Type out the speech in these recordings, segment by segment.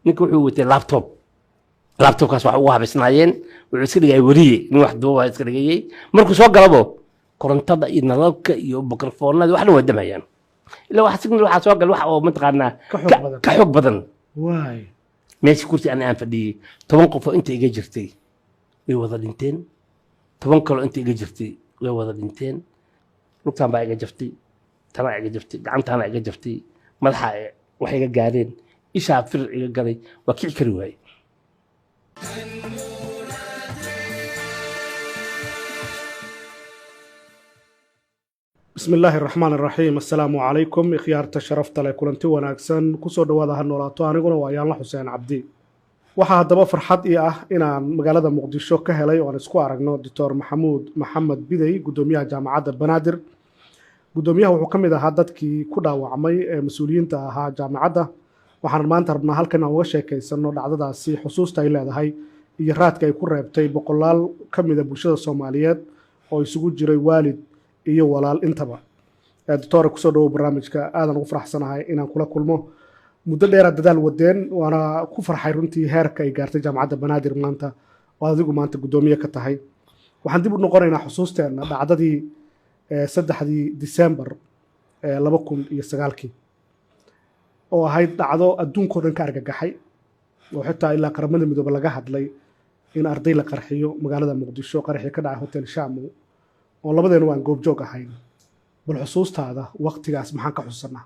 ninka wuxuu watay laptopkaas wax ugu habaysnaayeen wuxuu iska dhigay wariye nin wax duuba iska dhigayay markuu soo galabo korontada iyo nalabka iyo mikrofoonada waxna waa damayaan ilaa waxa signal waxa soo gal waxa oo mataqaanaa ka xog badan waay meeshii kursi aan fadhiyay 10 qof oo inta iga jirtay way wada dhinteen 10 kale inta iga jirtay way wada dhinteen lugtaan baa iga jaftay tana iga jaftay gacantaana iga jaftay madaxa wax iga gaareen ishaa fir iga galay waa kici kari waayay بسم الله الرحمن الرحيم السلام عليكم خيارة شرفت لي كلنتي وناكسن كسو دوادا هنولاتو aniguna waa Yaan Xuseen Cabdi waxa hadaba farxad ii ah inaan magaalada Muqdisho ka helay oo aan isku aragno Dr. Maxamed Biday gudoomiyaha jaamacadda Banaadir gudoomiyaha wuxuu kamid ahaa dadkii ku dhaawacmay ee mas'uuliyiinta ahaa jaamacadda waxaan maanta rabnaa halkan aan uga sheekaysano dhacdadaasi xusuusta ay leedahay iyo raadka ay ku reebtay boqolaal kamid ah bulshada Soomaaliyeed oo isugu jiray waalid iyo walaal intaba doctor ku soo dhaw barnaamijka aadan ugu faraxsanahay inaan kula kulmo muddo dheer dadaal wadeen waana ku farxay runtii heerka ay gaartay jaamacadda Banaadir maanta oo adigu maanta gudoomiye ka tahay waxaan dib u noqonaynaa xusuusteena dhacdadii 3 December 2009 oo ahayd dhacdo adduunka oo dhan ka argagaxay oo xitaa ilaa qaramada midoobe laga hadlay in arday la qarxiyo magaalada Muqdisho qarxi ka dhacay hotel Shamu oo labadeena waan goob joog ahayn bal xusuustaada waqtigaas maxaan ka xusanaa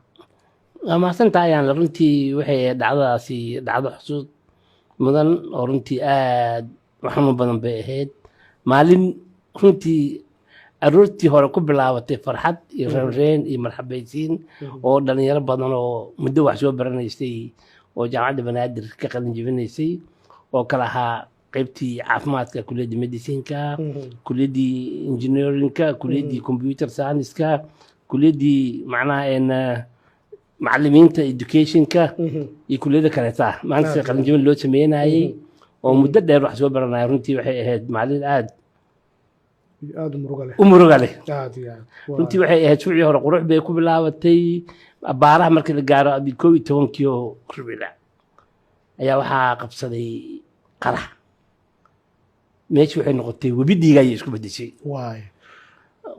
ama santa ayaan runtii waxay dhacdadaasi dhacdo xusuus mudan oo runtii aad waxaan badan bay ahayd maalin runtii aroortii hore ku bilaabatay farxad iyo reereen iyo marxabaysiin oo dhalinyaro badan oo muddo wax soo baranaysay oo jaamacadda Banaadir ka qalin jebinaysay oo kala ahaa qaybtii caafimaadka kulliyadda medicinka kulliyadii engineeringka kulliyadii computer science-ka kulliyadii macnaha macallimiinta educationka iyo kulliyada kale maanta qalin jebin loo sameeyay oo muddo dheer wax soo baranay runtii waxay ahayd maalin aad muruga leh runtii waxay ahayd suucii hore qurux bay ku bilaabatay baaraha markii la gaaro 11 Rubila ayaa waxaa qabsaday qarax meeshii waxay noqotay webidiga ay isku bedeshay waay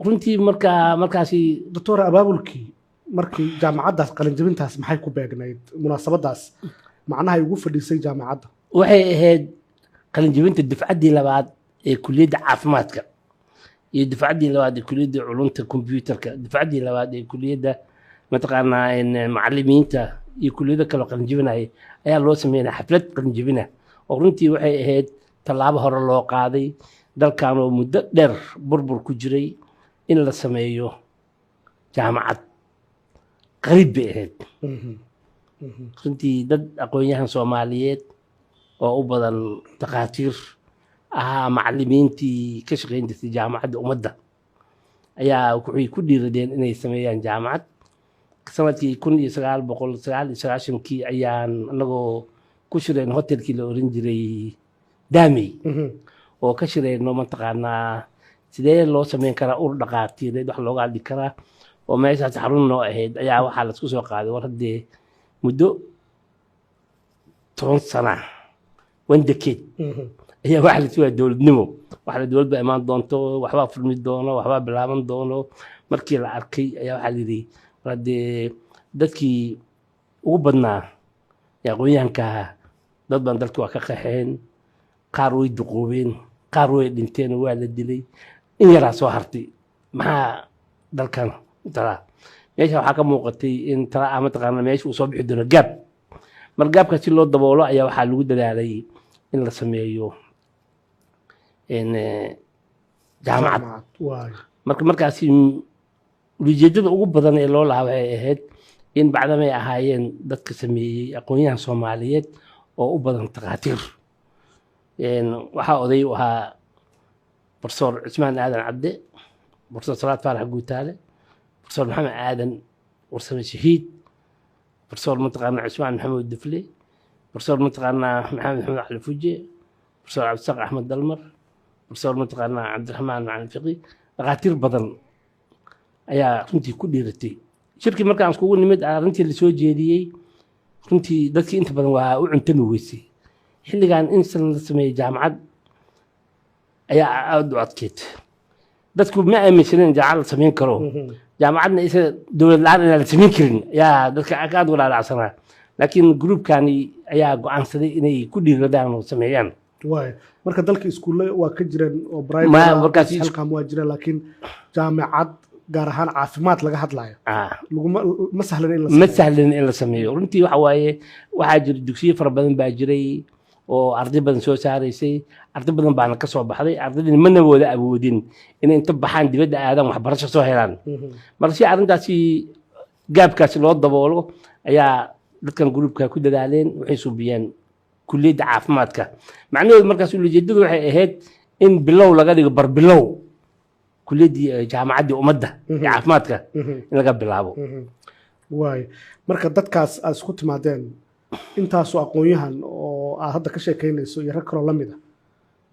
runtii markaasi doctor abaabulkii markii jaamacaddaas qalin jebintaas maxay ku beegnayd munaasabadaas macnaha ay ugu fadhiisay jaamacadda waxay ahayd qalin jebinta dufcaddii labaad ee kulliyadda caafimaadka iyo dufcaddii labaad ee kulliyadda culumta computerka dufcaddii labaad ee kulliyadda mataqaanaa macallimiinta iyo kulliyada kale qalin jebinaya ayaa loo sameeyay xaflad qalin jebina oo runtii waxay ahayd tallaabo hore loo qaaday dalkan oo muddo dheer burbur ku jiray in la sameeyo jaamacad qariib bay ahayd runtii dad aqoon-yahan Soomaaliyeed oo u badan takhaatiir ahaa macallimiintii ka shaqayn jirtay jaamacadda ummadda ayaa waxay ku dhiiradeen inay sameeyaan jaamacad sanadkii 1999 ayaan anagoo ku shireen hotelkii la oran jiray Daamey oo ka shireyno mataqaanaa sidee loo sameyn karaa ur dhaqaatiireed wax looga hadli karaa oo meeshaas xarun noo ahayd ayaa waxaa la isku soo qaaday war haddee muddo 10 sano decade ayaa waxa la sugaa dowladnimo waxa la dowladda imaan doonto waxbaa furmi doono waxbaa bilaaban doono markii la arkay ayaa waxaa la yidhi war haddee dadkii ugu badnaa ee aqoon-yahanka dad badan dalkii waa ka qaxeen qaar way duqoobeen qaar way dhinteen oo waa la dilay in yaraa soo hartay maxaa dalkan talaa meesha waxaa ka muuqatay in talaa mataqaana meesha uu soo bixi doono gaab mar gaabka si loo daboolo ayaa waxaa lagu dadaalay in la sameeyo jaamacad markaasi ujeedada ugu badan ee loo lahaa waxay ahayd in bacdamay ahaayeen dadka sameeyey aqoon-yahan Soomaaliyeed oo u badan takhaatiir waxaa oday u ahaa Professor Cusmaan Aadan Cabde Professor Salaad Faarax Guutaale Professor Maxamed Aadan warsame shahiid Professor mataqaana Cusmaan Maxamed Dufle Professor mataqaana Maxamed Axmed Fuje Professor Cabdisaaq Axmed Dalmar Professor mataqaana Cabdiraxmaan Macalin Fiqi takhaatiir badan ayaa runtii ku dhiiratay shirkii markaan iskugu nimid arrintii la soo jeediyey runtii dadkii inta badan waa u cuntami weysay xilligan in san la sameeyey jaamacad ayaa aada u adkeyd dadku ma aaminsanen jaamacad la samayn karo jaamacadna isa dowlad la-aan inaan la samayn karin ayaa dadka aada u dhaadhacsanaa laakiin gruubkani ayaa go-aansaday inay ku dhiiradaan oo sameeyaan waay marka dalka iskuulle waa ka jireen oo halkan waa jireen laakiin jaamacad gaar ahaan caafimaad laga hadlayo ma sahlan in la sameeyo runtii waxa waaye waxaa jira dugsiyo fara badan baa jiray oo arday badan soo saaraysay arday badan baana ka soo baxday ardaydina mana wada awoodin inay inta baxaan dibadda aadaan waxbarasho soo helaan marka si arrintaasi gaabkaasi loo daboolo ayaa dadkan gruubka ku dadaaleen waxay suubiyeen kulliyadda caafimaadka macnaheedu markaas ujeedadu waxay ahayd in bilow laga dhigo barbilow kuliyaddii jaamacaddii ummadda ee caafimaadka in laga bilaabo waay marka dadkaas aad isku timaadeen intaasoo aqoon-yahan oo aad hadda ka sheekaynayso iyo rag kaloo la mid a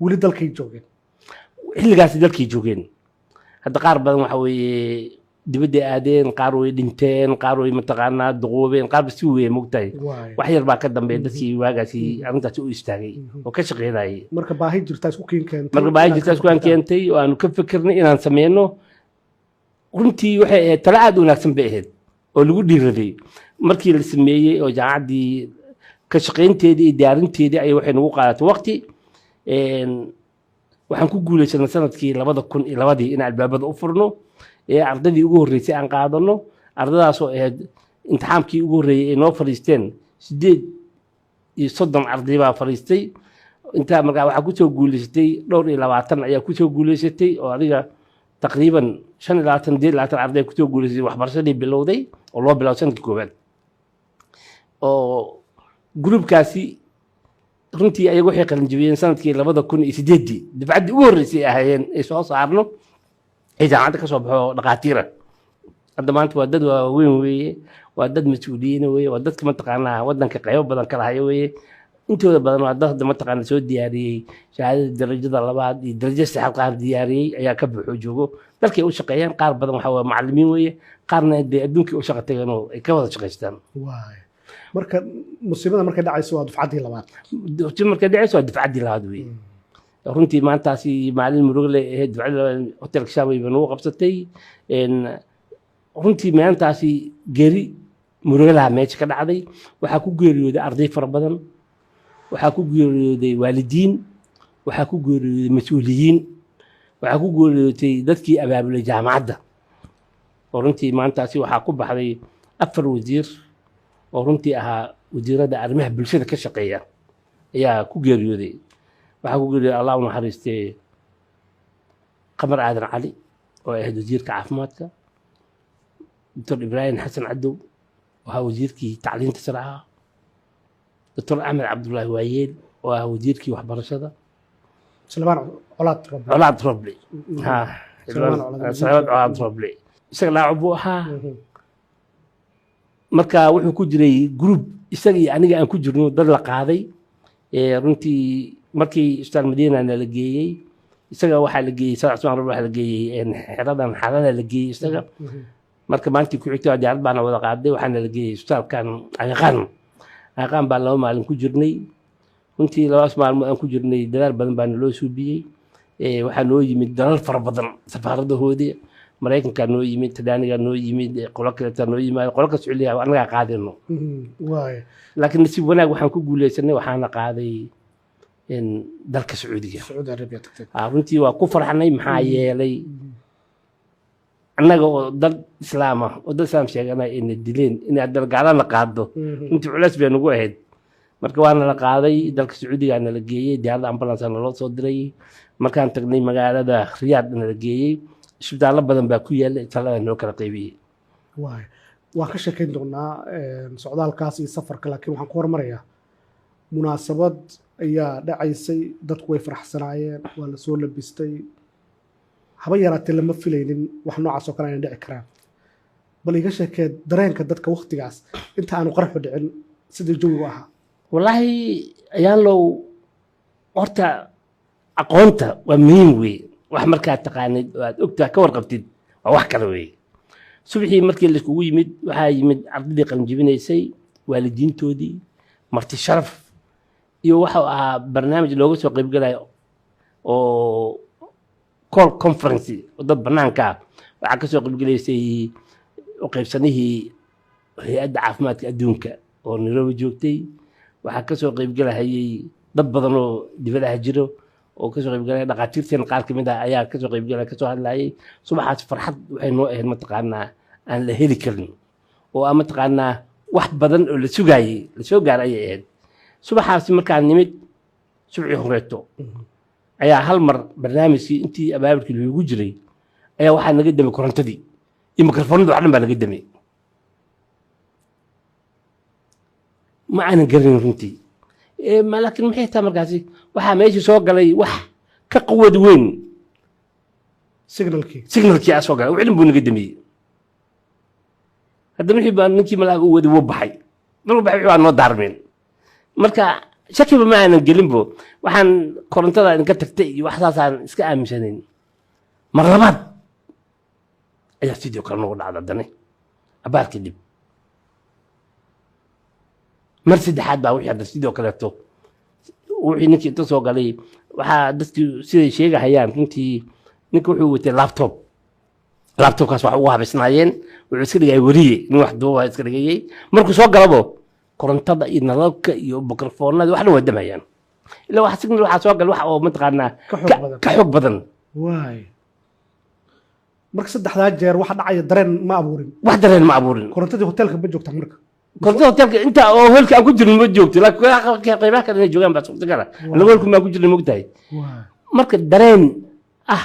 weli dalkay joogeen xilligaasi dalkay joogeen hadda qaar badan waxa weeye dibadday aadeen qaar way dhinteen qaar way mataqaanaa duquubeen qaarba si weeye mogtahay wax yar baa ka dambeeya dadkii waagaasi arrintaasi u istaagay oo ka shaqeynayay marka baahi jirtaa isku keentay oo aanu ka fikirnay inaan sameyno runtii waxay ahayd tala aada u wanaagsan bay ahayd oo lagu dhiiraday markii la sameeyey oo jaamacaddii ka shaqaynteedii iyo diyaarinteedii ay waxay nagu qaadatay waqti waxaan ku guulaysanay sanadkii 2002 in albaabada u furno ardaydii ugu horreysay aan qaadano ardadaasoo ahayd imtixaankii ugu horreeyey ay noo fadhiisteen 38 arday baa fadhiistay intaa markaa waxaa kusoo guulaysatay dhowr iyo 20 ayaa kusoo guulaysatay oo adiga taqriiban 25 arday kusoo guulaysatay waxbarashadii bilowday oo loo bilaabo sanadkii koowaad oo gruubkaasi runtii ayagu waxay qalinjibiyeen sanadkii 2008 dafcaddii ugu horreysay ahaayeen ay soo saarno ay jaamacadda ka soo baxo dhaqaatiira hadda maanta waa dad waaweyn weeye waa dad mas-uuliyiin weeye waa dadka mataqaanaa waddanka qaybo badan kala haya weeye intooda badan waa dad hadda mataqaanaa soo diyaariyey shahaadada darajada 2 iyo darajada 3 qaar diyaariyey ayaa ka buuxo joogo dalkay u shaqeeyaan qaar badan waxaa waa macallimiin weeye qaarna dee adduunkii u shaqa tageen oo ay ka wada shaqaystaan marka musiibada markay dhacayso waa dufcaddii labaad weeye runtii maantaasi maalin murugle ahayd dufcadii hotelka shaabay baa nagu qabsatay runtii maalintaasi geeri murugalaha meesha ka dhacday waxaa ku geeriyooday arday fara badan waxaa ku geeriyooday waalidiin waxaa ku geeriyooday mas-uuliyiin waxaa ku geeriyootay dadkii abaabulay jaamacadda oo runtii maantaasi waxaa ku baxday 4 wasiir oo runtii ahaa wasiirada arrimaha bulshada ka shaqeeya ayaa ku geeriyooday waxaa ku geeriyooday allah u naxariistee qamar aadan cali oo ahayd wasiirka caafimaadka دكتور إبراهيم حسن عدو وهو وزيركي تعليم تسرعة دكتور أحمد عبد الله وايل وهو وزيركي وحبر رشدة سليمان علاط ربلي سليمان علاط ربلي isaga laacubuha marka wuxuu ku jiray group isagii aniga aan ku jirno dad la qaaday runtii markii istaan Madiina la geeyay isaga waxa la geeyay Soomaaliya waxa la geeyay xeradan xalada la geeyay isaga marka maantii ku xigtay diyaarad baan wada qaaday waxaana la geeyay isbitaalkan aqaan baa 2 maalin ku jirnay runtii 2 maalmood aan ku jirnay dadaal badan baan loo suubiyay waxaa noo yimid dalal fara badan safaaradahoodii Mareykanka noo yimid Tadaaniga noo yimid qolo kale noo yimid qolo ka Soomaaliya anaga qaadino laakiin nasiib wanaag waxaan ku guuleysanay waxaana qaaday in dalka Sacuudiga runtii waa ku farxanay maxaa yeelay annaga oo dad islaam ah oo dad islaam sheeganay inay dileen inay dalgaalan la qaado intii culays bay nagu ahayd marka waana la qaaday dalka Sacuudiga la geeyay diyaarada ambulance loo soo diray markaan tagnay magaalada Riyadh la geeyay isbitaalo badan baa ku yaal talada noo kala qaybiyay waa ka sheekayn doonaa socdaalkaas iyo safarka laakiin waxaan ku hormarayaa munaasabad ayaa dhacaysay dadku way faraxsanaayeen waa la soo labistay haba yaraatee lama filaynin wax noocaas oo kale ay dhici karaan bal iga sheekee dareenka dadka waqtigaas inta aanu qarxu dhicin sidii jawigu ahaa wallaahi ayaan low horta aqoonta waa muhiim weeye wax markaad taqaanid oo aad ogtaa ka warqabtid waa wax kale weeye subaxii markii la iskugu yimid waxaa yimid ardaydii qalinjibinaysay waalidiintoodii marti sharaf iyo waxa ahaa barnaamij looga soo qaybgalayo oo call conference oo dad banaanka waxaa ka soo qaybgalaysay u qaybsanihii hay-adda caafimaadka adduunka oo Nairobi joogtay waxaa ka soo qaybgalahayay dad badan oo dibadaha jiro oo ka soo qaybgalaya dhaqaatiirteen qaar kamid ah ayaa ka soo qaybgalaya ka soo hadlayay subaxaas farxad waxay noo ahayd mataqaanaa aan la heli karin oo aan mataqaanaa wax badan oo la sugaayay la soo gaaray ayay ahayd subaxaas markaan nimid subcii horeeto ayaa hal mar barnaamijkii intii abaabulkii loogu jiray ayaa waxaa naga damay korontadii iyo mikrofoonada wax dhan baa naga damay ma aanan garanin runtii laakiin maxay tahay markaasi waxaa meeshii soo galay wax ka quwad weyn signalkii aa soo galay wixdhan buu naga damiyey haddana wixii baa ninkii malaaga u waday wuu baxay markuu baxay wixii baa noo daarmeen marka shakiba ma aanan gelinbo waxaan korontada idinka tagtay iyo wax saasaan iska aaminsanayn mar labaad ayaa sidoo kale nagu dhacda haddana abaar kadib mar saddexaad baa wixii hadda sidoo kaleeto wixii ninkii inta soo galay waxaa dadkii siday sheegahayaan runtii ninka wuxuu watay laptopkaas wax ugu habaysnaayeen wuxuu iska dhigayay weriye nin wax duuba iska dhigayay markuu soo galabo korontada iyo nalalka iyo mikrofoonada wax dhan waa damayaan ilaa wax signal waxaa soo gal wax oo mataqaanaa ka xoog badan marka saddexdaa jeer waxa dhacaya dareen ma abuurin wax dareen ma abuurin korontadii hotelka ma joogtaa marka korontada hotelka inta oo hoolka aan ku jirin ma joogto laakiin qaybaha kale inay joogaan baa suurtagala anaga hoolka maa ku jirin mogtahay marka dareen ah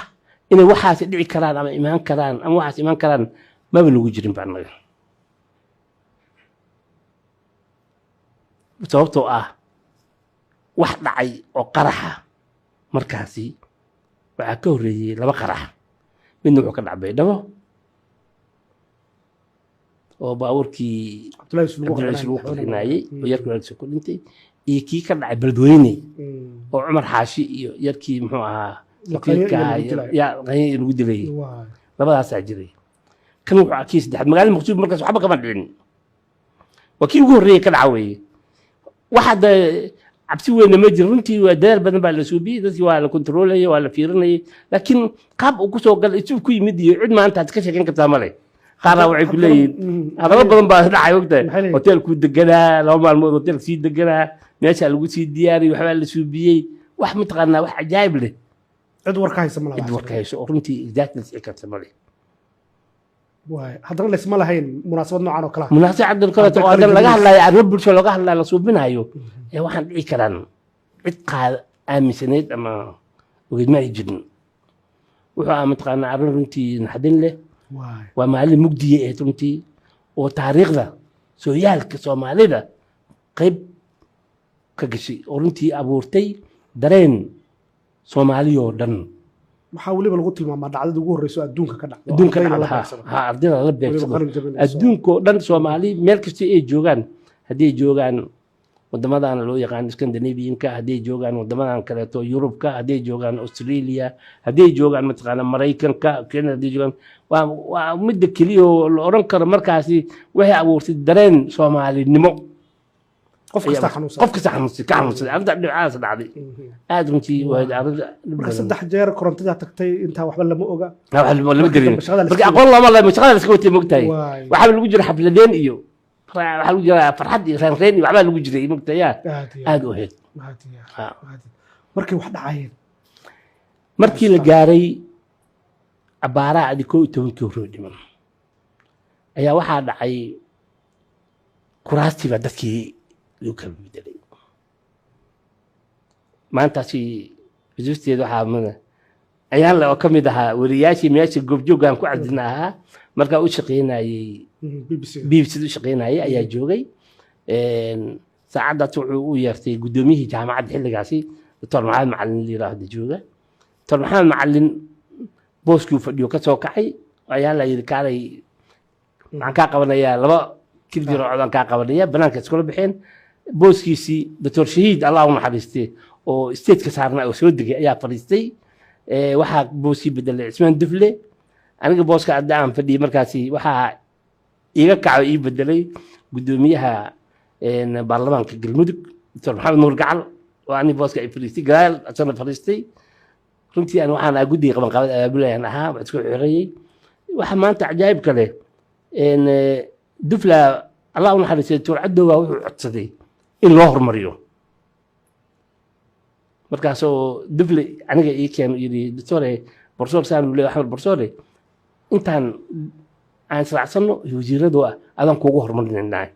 inay waxaas dhici karaan ama imaan karaan ama waxaas imaan karaan maba lagu jirin baa anaga sababtoo ah wax dhacay oo qaraxa markaasi waxaa ka horreeyey laba qarax midna wuxuu ka dhacay Baydhabo oo baabuurkii Cabdullaahi lagu qarxinayay oo yarkii waalkiisa ku dhintay iyo kii ka dhacay Beledweyne oo Cumar Xaashi iyo yarkii muxuu ahaa wakiilka qaniin lagu dilay labadaasaa jiray kan wuxuu akii saddexaad magaalada Muqdisho markaas waxba kama dhicin waa kii ugu horreeyay ka dhaca weeye waxaad cabsi weyn ma jiro runtii waa dadaal badan baa la suubiyey dadkii waa la kontroolayay waa la fiirinayay laakiin qaab uu ku soo galay isuu ku yimid iyo cid maanta aad ka sheekan kartaa male qaarna waxay ku leeyihiin hadaba badan baa dhacay ogtahay hotelkuu deganaa 2 maalmood hotelka sii deganaa meesha lagu sii diyaariyey waxbaa la suubiyey wax mataqaanaa wax cajaa'ib leh cid warka haysa ma laha cid warka hayso oo runtii exactly si karta male haddana laysma lahayn munaasabad noocan oo kale munaasabad kale oo haddana laga hadlayo arrimo bulsho laga hadlayo la suubinayo ee waxaan dhici karaan cid qaad aaminsanayd ama ogeyd ma ay jirin wuxuu ah mataqaanaa arrin runtii naxdin leh waa maalin mugdiye ee runtii oo taariikhda sooyaalka Soomaalida qayb ka gashay oo runtii abuurtay dareen Soomaaliya oo dhan waxaa weliba lagu tilmaamaa dhacdada ugu horreyso adduunka ka dhacdo adduunka ha ardayda la beegsado adduunka oo dhan Soomaali meel kasta ay joogaan haddii joogaan wadamadan loo yaqaan Scandinavian-ka haddii joogaan wadamadan kaleeto Yurubka haddii joogaan Australia haddii joogaan mataqaana Mareykanka Canada haddii joogaan waa mid kaliya oo la oran karo markaasi waxay abuurtay dareen Soomaalinimo qof kasta xanuunsan arrinta dhinacaas dhacday aad runtii waa arrin saddex jeer korontada tagtay inta waxba lama oga lama gelin marka aqoon lama la shaqada iska watay mogtahay waxa lagu jira xafladeen iyo waxa lagu jira farxad iyo reen iyo waxba lagu jiray mogtahay aad u heed markii wax dhacayeen markii la gaaray abaara adi 12 hore dhiman ayaa waxaa dhacay kuraastii baa dadkii loo kala bedelay maantaasi xusuusteeda waxaa mada ayaan la oo ka mid ahaa wariyaashii meesha goobjoogaan ku cadina ahaa markaa u shaqaynayay BBC u shaqaynayay ayaa joogay saacadaas wuxuu u yeertay gudoomiyihii jaamacadda xilligaasi Dr. Maxamed Macallin la yiraahdo jooga Dr. Maxamed Macallin booskii fadhiyo ka soo kacay ayaa la yiri kaalay waxaan ka qabanayaa 2 kilbir oo aan ka qabanaya banaanka iskula bixeen booskiisii Dr. Shahiid Allah u naxariistay oo state-ka saarnaa oo soo degay ayaa fariistay waxaa booskii bedelay Ismaan Dufle aniga booska aan fadhiyay markaasi waxaa iga kacay ii bedelay gudoomiyaha baarlamaanka galmudug doctor maxamed nuur gacal oo ani booska ay fadhiistay gadaal asana fadhiistay runtii aan waxaan ahaa guddiga qabanqaabada abaabulayaan ahaa wax isku xirayey waxa maanta cajaa'ib kale dufla allah u naxariistay doctor cadowga wuxuu codsaday in loo hormariyo markaasoo dufle aniga ii keeno yidhi doctore borsoor saan uu leeyahay axmed borsoore intaan aan israacsanno wasiiradu ah adaan kuugu hormarinaynaa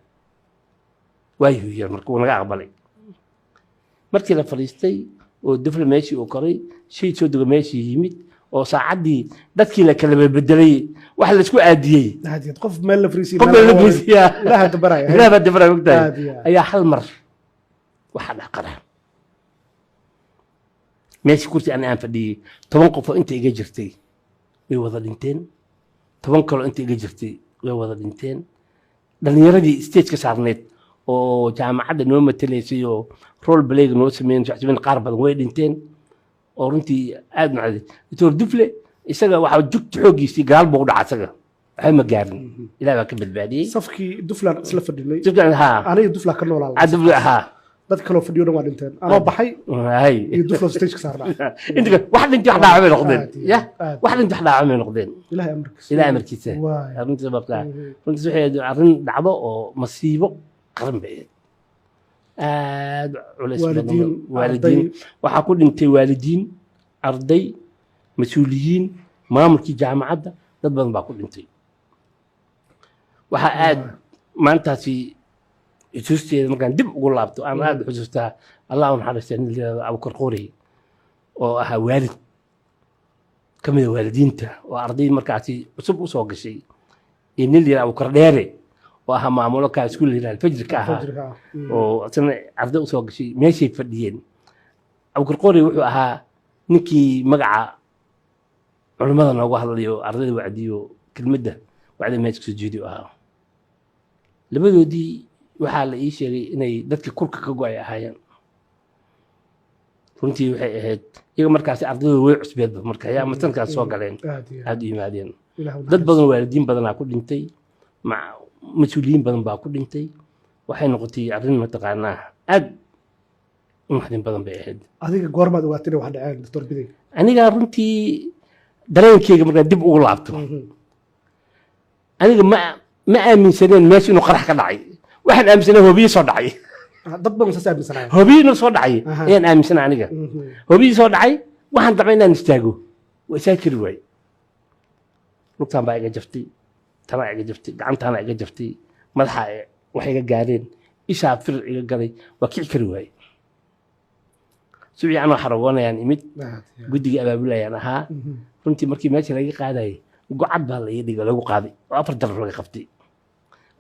waayu yar marka uu naga aqbalay markii la fadhiistay oo dufle meeshii uu koray shay soo dego meeshii yimid oo saacaddii dadkii la kala bedelay wax la isku aadiyey qof meel la fariisiyo qof meel la fariisiyaa ilaaha dabaraya ilaaha dabaraya ogtahay ayaa hal mar waxa dhaqara meeshii kursi aan fadhiyey 10 qof oo inta iga jirtay way wada dhinteen 10 kale inta iga jirtay way wada dhinteen dhalinyaradii stage ka saarneed oo jaamacadda noo matalaysay oo role play noo sameeyeen qaar badan way dhinteen oo runtii aad macday doctor dufle isaga waxa jugta xoogiisii gaal buu dhacay isaga waxay ma gaarin ilaahay baa ka badbaadiyey safkii duflan isla fadhinay duflan ha aniga dufla ka noolaa dufla ha dad kale oo fadhiyo waa dhinteen anoo baxay hay iyo dufla stage ka saarnaa inta wax dhinti wax dhaacay noqdeen ya wax dhinti wax dhaacay noqdeen ilaahay amarkiisa runtii sababta runtii waxay arrin dhacdo oo masiibo qaran bay aad culays badan waalidiin waxaa ku dhintay waalidiin arday mas-uuliyiin maamulkii jaamacadda dad badan baa ku dhintay waxaa aad maantaasi xusuusteeda markaan dib ugu laabto aan aad xusuustaa allah u naxariistay nin layihahdo abukar qoorey oo ahaa waalid ka mid a waalidiinta oo arday markaasi cusub u soo gashay iyo nin layihahdo abukar dheere oo ahaa maamulo kaa iskuul layihahdo fajrka ahaa oo isna arday u soo gashay meeshay fadhiyeen abukar qoorey wuxuu ahaa ninkii magaca culimmada noogu hadlayo ardayda wacdiyo kelmadda wacdi meesha sujuudi ahaa labadoodii waxaa la ii sheegay inay dadka kulka ka go'ay ahaayeen runtii waxay ahayd iyaga markaasi ardaydu way cusbeedba marka ayaa masankaas soo galeen aad u yimaadeen dad badan waalidiin badanaa ku dhintay mas-uuliyiin badan baa ku dhintay waxay noqotay arrin mataqaanaa aad u naxdin badan bay ahayd adiga goormaad ogaatay wax dhaceen doctor biday aniga runtii dareenkeyga markaan dib ugu laabto aniga ma aaminsaneen meesha inuu qarax ka dhacay waxaan aaminsanay hobiyi soo dhacay dad badan saas aaminsanay hobiyi inuu soo dhacay ayaan aaminsanay aniga hobiyi soo dhacay waxaan damcay inaan istaago waa isaa kari waay lugtaan baa iga jaftay tanaa iga jaftay gacantaana iga jaftay madaxa wax iga gaareen ishaa firir iga galay waa kici kari waay subci anoo xaragoonayaan imid guddigii abaabulayaan ahaa runtii markii meesha laga qaadayay gocad baa la ii dhiga lagu qaaday oo 4 daraf laga qabtay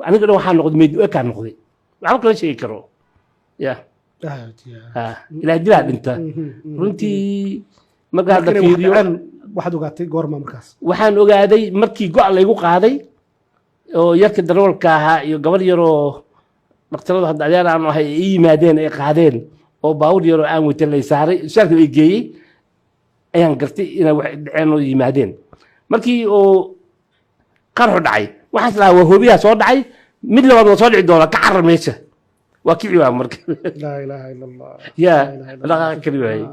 aniga dhan waxaa noqday meyd ekaan noqday waxba kala sheegi karo ya ilaa dilaa dhinta runtii markaa hadda fiiriyo waxaad ogaatay goorma markaas waxaan ogaaday markii go' laygu qaaday oo yarka darawalka ahaa iyo gabar yaroo dhaktaradu hadda adeer aan ahay ay yimaadeen ay qaadeen oo baawur yaroo aan wata lay saaray shaalka ay geeyey ayaan gartay inay wax dhaceen oo yimaadeen markii oo qarxu dhacay waxaas lahaa waa hoobiyaa soo dhacay mid labaad waa soo dhici doona ka carar meesha waa kici waa marka laa ilaaha ila allah ya laga kari waayey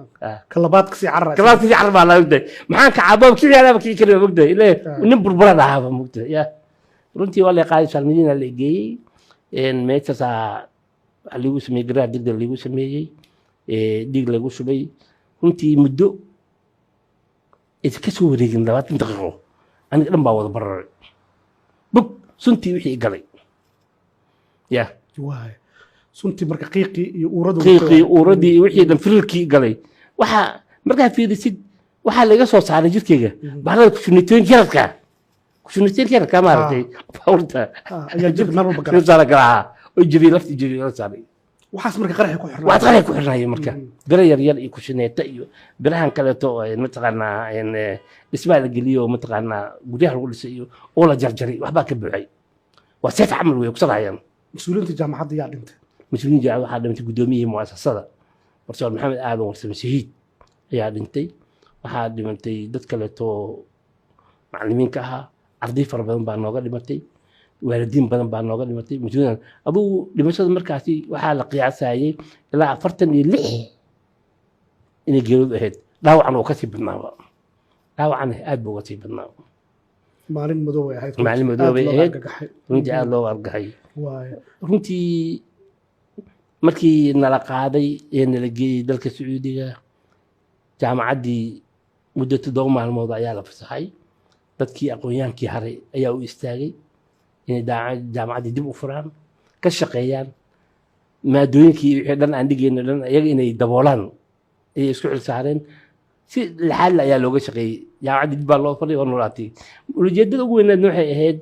kalabaad kasii carar kalabaad kasii carar baa la ogday maxaan ka caabab kici alaaba kici kari waa ogday ilaa nin burbura dhahaaba mogday ya runtii waa la qaaday salmadiina la geeyey meeshaasaa waxa lagu sameeyey garaar degdeg lagu sameeyey dhiig lagu shubay runtii muddo iska soo wareegin 20 daqiiqo aniga dhan baa wada bararay bug suntii wixii galay ya waay suntii marka qiiqii iyo uuradii wixii dhan firirkii galay waxa markaa fiirisid waxaa laga soo saaray jirkeyga bahalada kushuniteen yarka maaragtay bawrta ayaa jir nar walba galaa oo jiray lafti jiray la saaray waxaas marka qaraxi ku xirnaa waxaad qaraxi ku xirnaa marka bira yar yar iyo kushineeta iyo birahan kaleeto oo mataqaanaa dhismaa la geliyo mataqaanaa guryaha lagu dhisay iyo oo la jarjaray waxbaa ka buuxay waa seef camal wey kusadahayaan mas-uuliyiinta jaamacadda yaa dhintay mas-uuliyiin jaamacadda waxaa dhintay guddoomiyihii mu'asasada barsoor maxamed aadan warsame shahiid ayaa dhintay waxaa dhimatay dad kaleeto macallimiinka ahaa arday fara badan baa nooga dhimatay waalidiin badan baa nooga dhimatay mas-uuliyan adugu dhimashada markaasi waxaa la qiyaasayay ilaa 46 inay geeridu ahayd dhaawacan oo kasii badnaaba dhaawacan aad buu uga sii badnaa maalin madow ay ahayd maalin madow ay ahayd runtii aad loo argagaxay runtii markii nala qaaday ee nala geeyey dalka sacuudiga jaamacaddii muddo 7 maalmood ayaa la fasaxay dadkii aqoonyaankii haray ayaa u istaagay inay jaamacaddii dib u furaan ka shaqeeyaan maadooyinkii wixii dhan aan dhigayna dhan iyaga inay daboolaan ayay isku xil saareen si laxaadla ayaa looga shaqeeyey jaamacaddii dib baa loo faray oo noolaatay ujeeddada ugu weyneedna waxay ahayd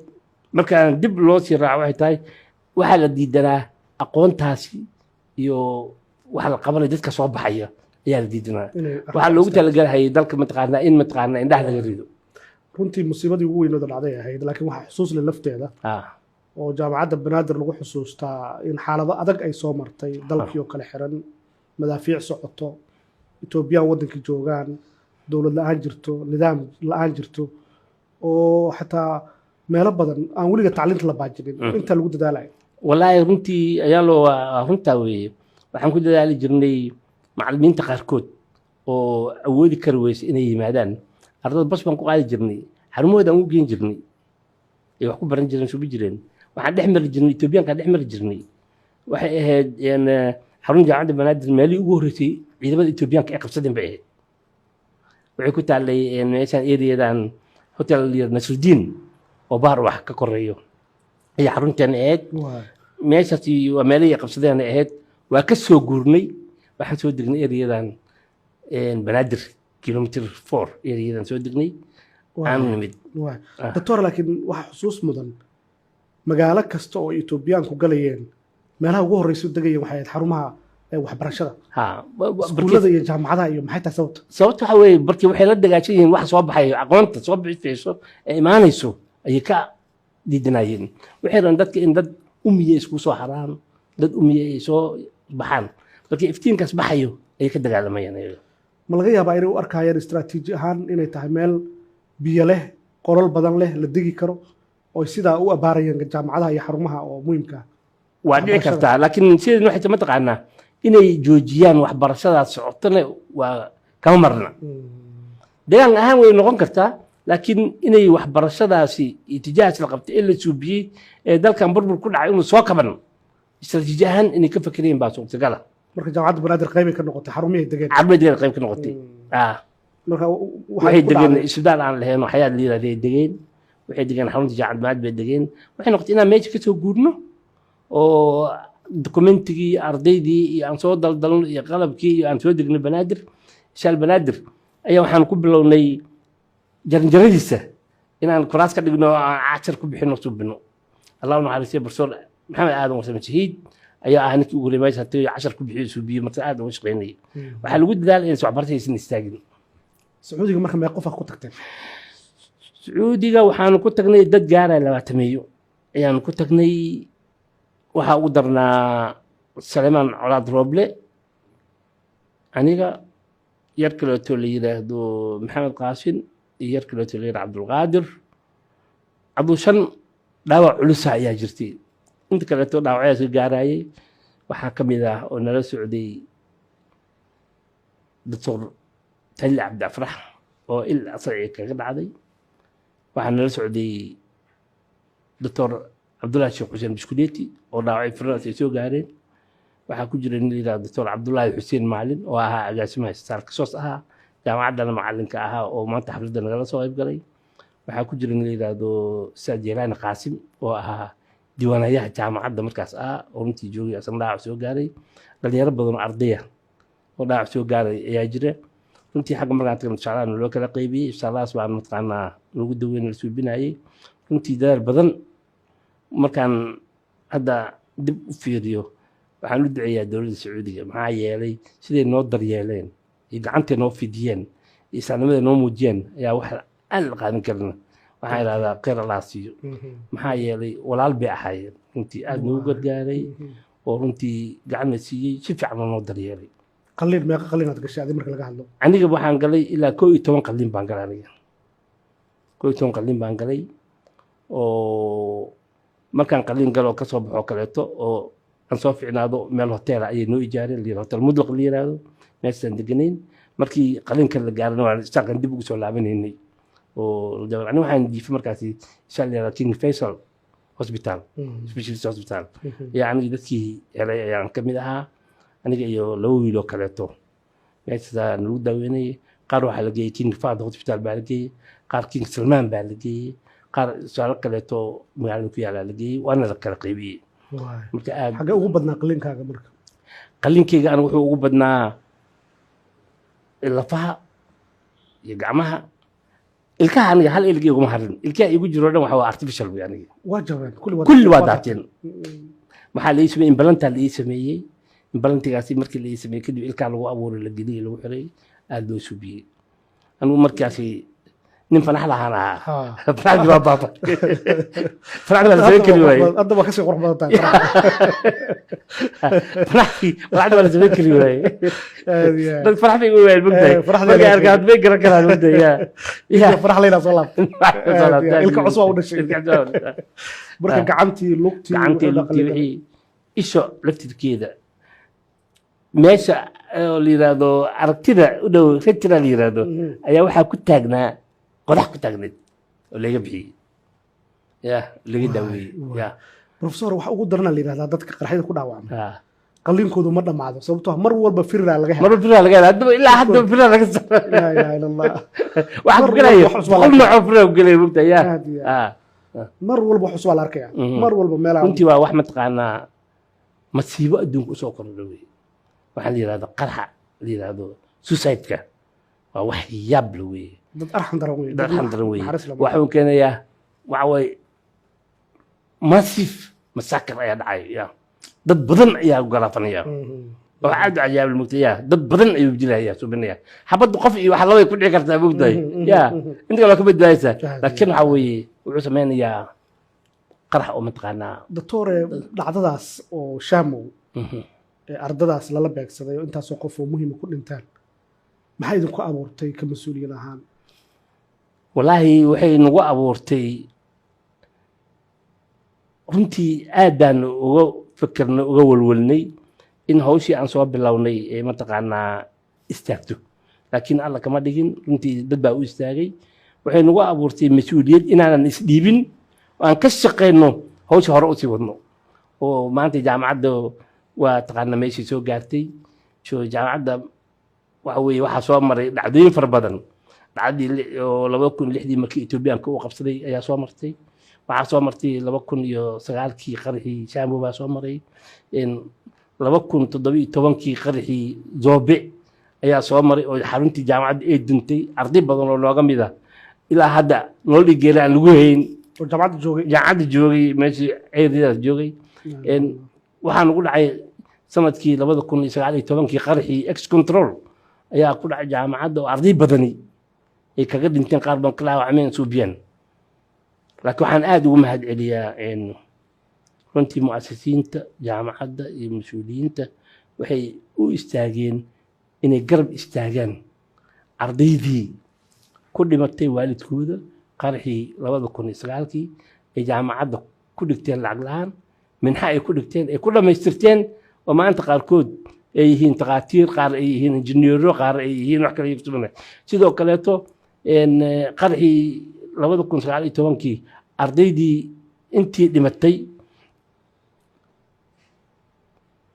markaan dib loo sii raaco waxay tahay waxaa la diidanaa aqoontaasi iyo waxa la qabanaya dadka soo baxaya ayaa la diidanaa waxaa loogu talagalahayay dalka mataqaanaa in mataqaanaa indhaha laga rido runtii musiibadii ugu weynooda dhacday ahayd laakiin waxaa xusuus leh lafteeda oo jaamacadda banaadir lagu xusuustaa in xaalado adag ay soo martay dalkii oo kale xiran madaafiic socoto etoobiyaan waddankii joogaan dowlad la-aan jirto nidaam la-aan jirto oo xataa meelo badan aan weliga tacliinta la baajinin intaa lagu dadaalayo wallaahi runtii ayaa loo runtaa weeye waxaan ku dadaali jirnay macallimiinta qaarkood oo awoodi kari weysa inay yimaadaan ardada bas baan ku qaadi jirnay xarumahooda aan u geen jirnay ay wax ku baran jireen subi jireen waxaan dhex mari jirnay etoobiyaankaan dhex mari jirnay waxay ahayd xarun jaamacadda banaadir meelihii ugu horreysay ciidamada etoobiyaanka ay qabsadeen bay ahayd waxay ku taallay meeshaan ereyadan hotel nasrudiin oo bahar wax ka koreeyo ayaa xarunteena ahayd meeshaasi waa meelihii ay qabsadeen ay ahayd waa ka soo guurnay waxaan soo degnay ereyadan banaadir kilomitr 4 ereyadan soo degnay aan nimid doctor laakiin waxaa xusuus mudan magaalo kasta oo etoobiyaanku galayeen meelaha ugu horreysa degayeen waxay ahayd xarumaha waxbarashada iskuullada iyo jaamacadaha iyo maxay tahay sababta waxaa weeye markii waxay la dagaashan yihiin wax soo baxayo aqoonta soo bixifayso ee imaanayso ayay ka diidanayeen waxay rabeen dadka in dad umiya isku soo haraan dad umiya ay soo baxaan markii iftiinkaas baxayo ayay ka dagaalamayeen ma laga yaabaa inay u arkayaan istaraatiiji ahaan inay tahay meel biyo leh qolol badan leh la degi karo oo sidaa u abaarayeen jaamacadaha iyo xarumaha oo muhiimka waa dhici kartaa laakiin sideedna waxay mataqaanaa inay joojiyaan waxbarashadaas socotana waa kama marna deegaan ahaan way noqon kartaa laakiin inay waxbarashadaasi itijaahas la qabtay ee la suubiyey ee dalkan burbur ku dhacay inuu soo kaban istaraatiiji ahaan inay ka fakereen baa suurtagala marka jaamacadda banaadir qaybay ka noqotay xarumihii degeen qayb ka noqotay marka waxay degeen isbitaal aan lahayn oo xayaad liiraday degeen waxay degeen xarunta jaamacadda banaadir bay degeen waxay noqotay inaan meesha ka soo guurno oo dokumentigii ardaydii iyo aan soo daldalno iyo qalabkii iyo aan soo degnay banaadir shaal banaadir ayaa waxaan ku bilownay jaranjaradiisa inaan kuraas ka dhigno aan cashar ku bixino subino allahu naxariistay barsoor maxamed aadan warsame shahiid ayaa ah ninkii ugu horreeyay meesha hatay cashar ku bixiyo suubiyo marka aad uga shaqeynayay waxaa lagu dadaalay inay waxbarashadiisan istaagin sacuudiga marka meeq qof ku tagteen sacuudiga waxaanu ku tagnay dad gaaraya 20 ayaanu ku tagnay waxaa ugu darnaa Saleemaan Colaad Rooble aniga yar kaleeto la yiraahdo maxamed qaasin iyo yar kaleeto la yiraahdo Cabdulqaadir Cabdushan dhaawac culus ayaa jirtay inta kaleeto dhaawacaas gaarayay waxaa ka mid ah oo nala socday Dr. Talli Cabdi Afrax oo il asay kaga dhacday waxaa nala socday Dr. Abdullahi Sheekh Xuseen Biskuleeti oo dhaawacay Firaas ay soo gaareen waxaa ku jira nin la yiraahdo Dr. Cabdullaahi Xuseen Maalin oo ahaa agaasimaha isbitaalka SOS ahaa jaamacaddana macalinka ahaa oo maanta xafladda nagala soo qayb galay waxaa ku jira nin la yiraahdo Saad Jeelaani Qaasim oo ahaa diiwaanayaha jaamacadda markaas ahaa oo runtii joogay asna dhaawac soo gaaray dhalinyaro badan oo ardaya oo dhaawac soo gaaray ayaa jira runtii xagga markaan tagno shaqaalaha loo kala qaybiyey inshaallahs baan mataqaanaa lagu daweyn la suubinayay runtii dadaal badan markaan hadda dib u fiiriyo waxaan u duceeyaa dowladda sacuudiga maxaa yeelay siday noo daryeeleen iyo gacantay noo fidiyeen iyo islaamnimada noo muujiyeen ayaa wax aan la qaadan karina waxaan idhahdaa khayr allah siiyo maxaa yeelay walaal bay ahaayeen runtii aad noogu gargaaray oo runtii gacanna siiyey si fiican noo daryeelay qalliin meeqa qalliin aad gashay marka laga hadlo aniga waxaan galay ilaa 11 qalliin baan galay aniga 11 qalliin baan galay oo markaan qalliin galo ka soo baxo kaleeto oo aan soo ficnaado meel hoteela ayay noo ijaareen la hotel mudlaq la yiraahdo meeshaan deganayn markii qalliinka la gaarana waan istaan dib ugu soo laabanaynay oo ani waxaan jiifay markaasi insha Allah King Faisal hospital specialist hospital yani dadkii helay ayaan ka mid ahaa aniga iyo laba wiil oo kaleeto meeshaan lagu daaweynay qaar waxaa la geeyey King Fahd hospital baa la geeyey qaar King Salman baa la geeyey qaar su'aalo kaleeto magaalada ku yaala la geeyey waana la kala qaybiyey marka aad xagee ugu badnaa qalliinkaaga marka qalliinkayga anigu wuxuu ugu badnaa lafaha iyo gacmaha ilkaha aniga hal ilkay uguma harin ilkaha igu jiro dhan waxa waa artificial way aniga waa jabeen kulli waa daateen waxaa la ii sameeyey imbalanta la ii sameeyey imbalantigaasi markii la ii sameeyey kadib ilkaha lagu abuuray la geliyey lagu xiray aad loo subiyey anigu markaasi nin fanax lahaan ahaa fanaxdii waa baaba fanaxdii waa la sameyn kari waaye hadda waa kasii qurux badan tahay fanaxdii waa la sameyn kari waaye dad fanax bay u waayeen mogtahay markay arkaan bay garan karaan mogtahay yaa fanax leynaa soo laabtay ilka cusub waa u dhashay marka gacantii lugtii wixii isha laftirkeeda meesha oo la yiraahdo aragtida u dhow retina la yiraahdo ayaa waxaa ku taagnaa qodax ku taagneed oo laga bixiyey laga daaweeyey professor waxa ugu darana la yiraahdaa dadka qaraxyada ku dhaawacma qalliinkoodu ma dhamaado sababtoo mar walba firaa laga helo haddaba ilaa hadda firaa laga soo laa ilaaha illa allah waxa ku galaya boqol nooc firaa ku galaya mugta mar walba wax cusub la arkaya mar walba meelaha runtii waa wax mataqaanaa masiibo adduunka usoo kordha wey waxaa la yiraahdo qaraxa la yiraahdo suicide-ka waa wax yaab la weeye dad arxan daran weeye dad arxan daran weeye waxa uu keenayaa waxa waaye massive massacre ayaa dhacay dad badan ayaa galaafanaya oo aad u cajaa'ib mugtaya dad badan ayuu dilaya subinaya xabad qof iyo waxa labay ku dhici kartaa mugtay inta kale ka badbaadaysa laakiin waxa weeye wuxuu sameynayaa qarax oo mataqaanaa doctor dhacdadaas oo shaamow ardadaas lala beegsaday oo intaasoo qof oo muhiim ku dhintaan maxay idinku abuurtay ka mas'uuliyad ahaan wallaahi waxay nagu abuurtay runtii aad baan uga fikirnay uga walwalnay in hawshii aan soo bilownay ee mataqaanaa istaagto laakiin alla kama dhigin runtii dad baa u istaagay waxay nagu abuurtay mas'uuliyad inaanan isdhiibin oo aan ka shaqeyno hawsha hore usii wadno oo maanta jaamacadda waa taqaana meeshii soo gaartay jaamacadda waxa weeye waxaa soo maray dhacdooyin fara badan dhacdii oo 2006 markii Etoobiyaanka uu qabsaday ayaa soo martay waxaa soo martay 2009kii qarxii Shaambo baa soo maray in 2017kii qarxii Zoobe ayaa soo maray oo xaruntii jaamacadda ay duntay arday badan oo nooga mid ah ilaa hadda nool dhigeela aan lagu hayn oo jaamacadda joogay meeshii ciidadaas joogay waxaan ugu dhacay sanadkii 2019kii qarxii ex control ayaa ku dhacay jaamacadda oo arday badani ay kaga dhinteen qaar baan kala wacmeen suubiyaan laakiin waxaan aad ugu mahad celiyaa runtii mu'asisiinta jaamacadda iyo mas'uuliyiinta waxay u istaageen inay garab istaagaan ardaydii ku dhimatay waalidkooda qarxii 2009kii ay jaamacadda ku dhigteen lacag la'aan minxa ay ku dhigteen ay ku dhamaystirteen oo maanta qaarkood ay yihiin takhaatiir qaar ay yihiin injineero qaar ay yihiin wax kale yiftuuna sidoo kaleeto qarxii 2019kii ardaydii intii dhimatay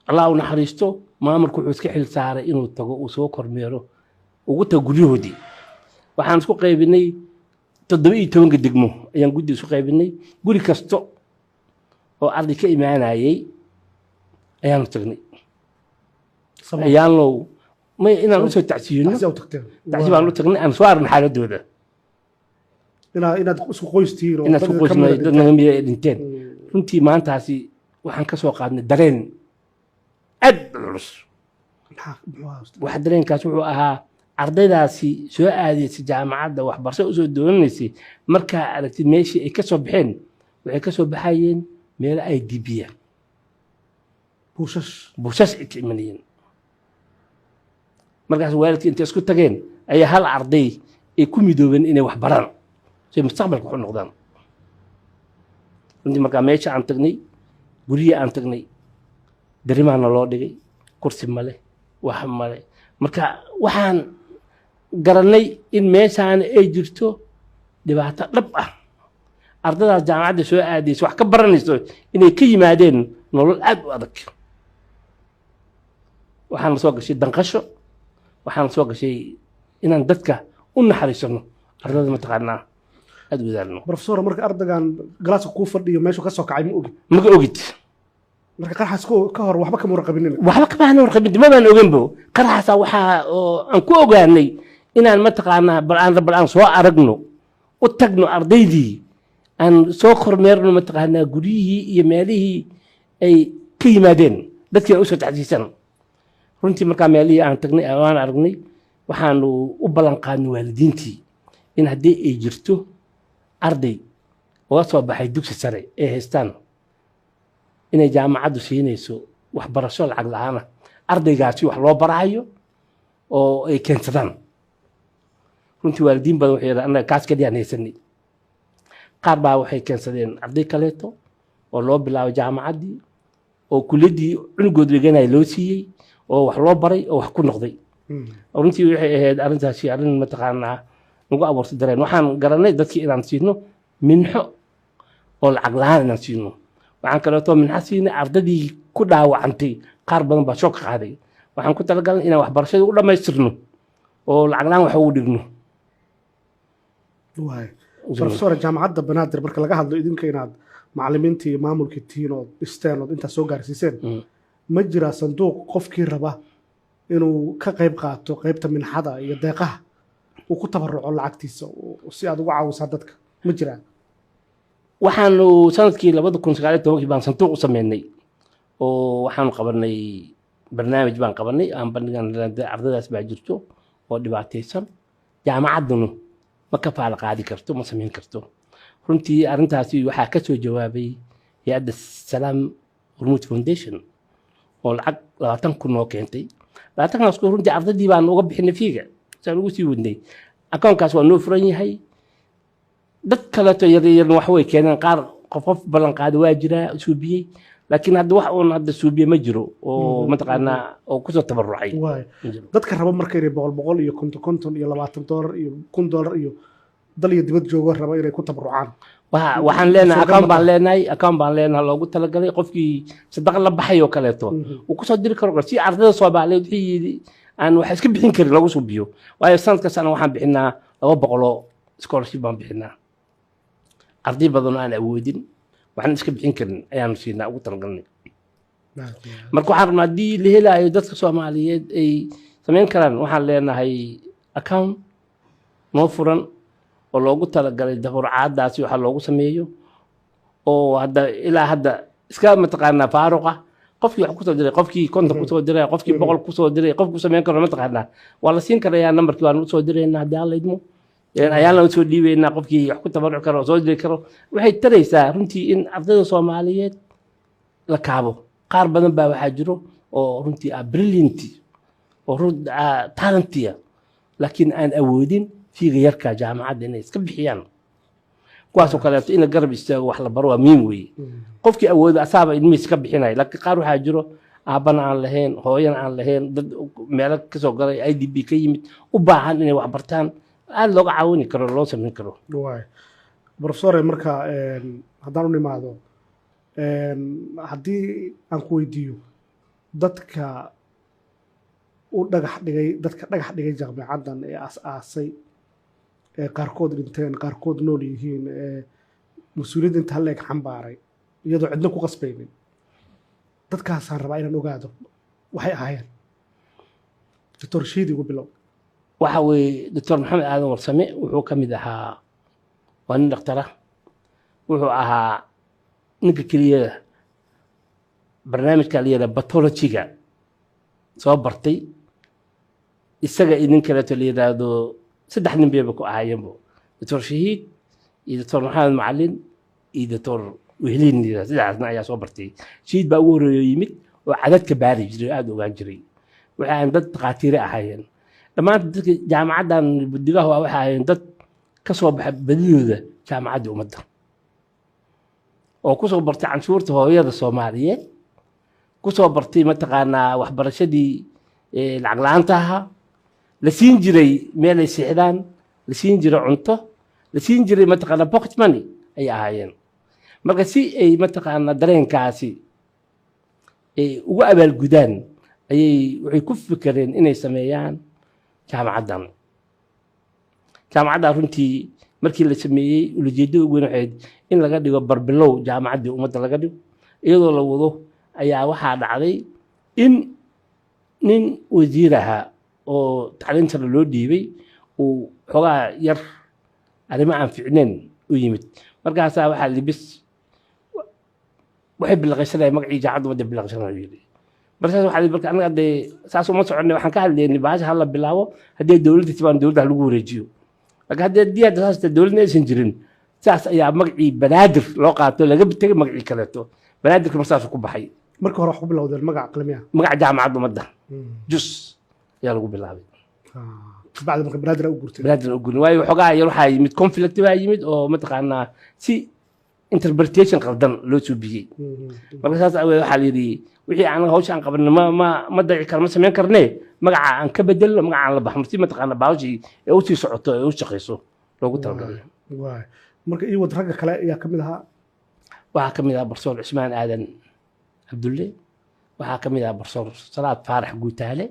Allah u naxariisto maamulku wuxuu iska xil saaray inuu tago uu soo kormeero ugu tago guryahoodii waxaan isku qaybinay 17 degmo ayaan guddi isku qaybinay guri kasto oo arday ka imaanayay ayaan tagnay ayaan loo ma inaan u soo tacsiino baan u tagnay aan soo arrin xaaladooda inaad isku qoystiin oo inaad isku qoysnay dad naga mid ah dhinteen runtii maantaasi waxaan ka soo qaadnay dareen aad culus waxa dareenkaas wuxuu ahaa ardaydaasi soo aadaysay jaamacadda waxbarasho u soo doonanaysay markaa aragtid meeshii ay ka soo baxeen waxay ka soo baxayeen meel ay dibiyaan buushash ay ka imanayeen markaas waalidkii intay isku tageen ayaa hal arday ay ku midoobeen inay wax baraan si mustaqbalka wax u noqdaan runtii markaa meesha aan tagnay gurihii aan tagnay darimaana loo dhigay kursi male wax male marka waxaan garanay in meeshaan ay jirto dhibaato dhab ah ardadaas jaamacadda soo aadaysa wax ka baranayso inay ka yimaadeen nolol aad u adag waxaan soo gashay danqasho waxaan soo gashay inaan dadka u naxariisano ardada mataqaanaa aad u dadaalno professor marka ardaygan galaaska kuu fadhiyo meeshuu ka soo kacay maga ogid marka qaraxaas ka hor waxba kama warqabinin waxba kama warqabin madaan ogeynbo qaraxaasa waxaa oo aan ku ogaanay inaan mataqaanaa bal aan soo aragno u tagno ardaydii aan soo kormeerno mataqaanaa guryihii iyo meelihii ay ka yimaadeen dadkii aan usoo taxsiisan runtii markaa meelihii aan tagnay aan aragnay waxaanu u ballan qaadnay waalidiintii in haddii ay jirto arday uga soo baxay dugsi sare ee haystaan inay jaamacaddu siinayso waxbarasho lacag la-aana ardaygaasi wax loo barahayo oo ay keensadaan runtii waalidiin badan waxay yidhahdaan annaga kaas kaliyaan haysanay qaar baa waxay keensadeen arday kaleeto oo loo bilaabay jaamacaddii oo kuliyaddii cunugooda dhiganaya loo siiyey oo wax loo baray oo wax ku noqday runtii waxay ahayd arrintaasi arrin mataqaanaa nagu abuurtay dareen waxaan garanay dadkii inaan siino minxo oo lacag la-aan inaan siino waxaan kaleeto minxo siinay ardadii ku dhaawacantay qaar badan baa shoog ka qaaday waxaan ku talagalnay inaan waxbarashada u dhammaystirno oo lacag la-aan wax ugu dhigno professor jaamacadda banaadir marka laga hadlo idinka inaad macallimiintii iyo maamulkii tihiin ood dhisteen ood intaas soo gaarsiiseen ma jiraa sanduuq qofkii raba inuu ka qayb qaato qaybta minxada iyo deeqaha uu ku tabaruco lacagtiisa si aad ugu caawisaa dadka ma jiraa waxaanu sanadkii 2019 baan sanduuq u sameynay oo waxaanu qabanay barnaamij baan qabanay aan bandhigan ardadaas baa jirto oo dhibaataysan jaamacadduna ma ka faala qaadi karto ma samayn karto runtii arrintaasi waxaa ka soo jawaabay hay-adda salaam hormuud foundation oo lacag 20 kun oo keentay 20 kun runtii ardadii baan uga bixinay fiiga saan ugu sii wadnay akoonkaas waa noo furan yahay dad kaleeto yaryarna wax way keeneen qaar qof ballan qaada waa jiraa suubiyey laakiin hadda wax uun hadda suubiye ma jiro oo mataqaanaa oo kusoo tabarucay dadka raba marka inay boqol iyo konton iyo $20 iyo $1,000 iyo dal iyo dibad joogo raba inay ku tabarucaan waxaan leenahay akoon baan leenahay loogu talagalay qofkii sadaq la baxay oo kaleeto uu kusoo diri karo si ardada Soomaaliyeed wixii aan wax iska bixin karin lagu suubiyo waayo sanadkaas waxaan bixinaa 200 scholarship baan bixinaa arday badan aan awoodin waxaan iska bixin karin ayaan siinaa ugu talagalnay marka waxaan rabnaa haddii la helayo dadka Soomaaliyeed ay samayn karaan waxaan leenahay account noo furan oo loogu talagalay tabarucaadaasi waxa loogu sameeyo oo hadda ilaa hadda iska mataqaanaa faaruqa qofkii wax ku soo diray qofkii konton ku soo diray qofkii 100 ku soo diray qofku samayn karo mataqaanaa waa la siin karayaa numberkii waan u soo direynaa haddii alla idmo ayaan la soo dhiibaynaa qofkii wax ku tabaruc karo soo diri karo waxay taraysaa runtii in ardayda Soomaaliyeed la kaabo qaar badan baa waxaa jiro oo runtii brilliant oo talentia laakiin aan awoodin fiiga yarka jaamacadda inay iska bixiyaan kuwaasoo kaleeto in la garab istaago wax la baro waa muhiim weeye qofkii awooda asaaba ilmihiisa ka bixinaya laakiin qaar waxaa jiro aabbana aan lahayn hooyana aan lahayn dad meelo ka soo galay IDB ka yimid u baahan inay wax bartaan aad looga caawini karo loo samayn karo professor marka haddaan u nimaado haddii aan ku weydiiyo dadka dhagax dhigay jaamacaddan ee aas-aasay ee qaarkood dhinteen qaarkood nool yihiin mas-uuliyadda inta hal leeg xambaaray iyadoo cidna ku qasbaynin dadkaasaan rabaa inaan ogaado waxay ahaayeen doctor shiidi ugu bilow waxa weeye doctor maxamed aadan warsame wuxuu ka mid ahaa waa nin dhakhtara wuxuu ahaa ninka keliya barnaamijka la yidhaha pathology-ga soo bartay isaga iyo nin kaleeto la yidhaahdo 3 nin bayba ku ahaayeenbo doctor shahiid iyo doctor maxamed macalin iyo doctor wehliin sidaasna ayaa soo bartay shahiid baa ugu horeeyo yimid oo cadadka baari jiray aad ogaan jiray waxaan dad dhaqaatiire ahaayeen dhammaan dadka jaamacaddan budigaha waxay ahaayeen dad ka soo baxa badidooda jaamacadda ummadda oo kusoo bartay canshuurta hooyada Soomaaliyeed kusoo bartay mataqaanaa waxbarashadii lacag la'aanta ahaa la siin jiray meel ay seexdaan la siin jiray cunto la siin jiray mataqaanaa pocket money ay ahaayeen marka si ay mataqaanaa dareenkaasi ugu abaalgudaan waxay ku fikireen inay sameeyaan jaamacaddan runtii markii la sameeyey ujeedada ugu weyn waxay in laga dhigo barbilow jaamacaddii ummadda laga dhigo iyadoo la wado ayaa waxaa dhacday in nin wasiir ahaa oo tacliin sare loo dhiibay uu xogaa yar arrimo aan ficneen u yimid markaasaa waxaa libis waxay bilaqaysanaya magacii jaamacadda ummadda bilaqaysanaya yidhi markaas waxaa marka anaga dee saas uma soconay waxaan ka hadlaynay baasha hala bilaabo haddii dowladda tibaan dowladda lagu wareejiyo marka haddii diyaada saas dowladna aysan jirin saas ayaa magacii banaadir loo qaato laga tegay magacii kaleeto banaadirka markaas ku baxay marka hore wax ku bilowdeen magaca qalmiya magaca jaamacadda ummadda jus ayaa lagu bilaabay bacdi marka banaadir u gurtay waayo xogaa yar waxaa yimid conflict baa yimid oo mataqaanaa si interpretation qaldan loo suubiyey marka saas awgeed waxaa la yidhi wixii aan hawsha aan qabanno ma daci karno ma samayn karnee magaca aan ka bedelno magaca aan la baxno si mataqaanaa baawshii ee u sii socoto ee u shaqayso loogu talagalay marka iyo wad ragga kale ayaa ka mid ahaa waxaa ka mid ahaa barsoor Cismaan Aadan Cabdulle waxaa ka mid ahaa barsoor Salaad Faarax Guutaale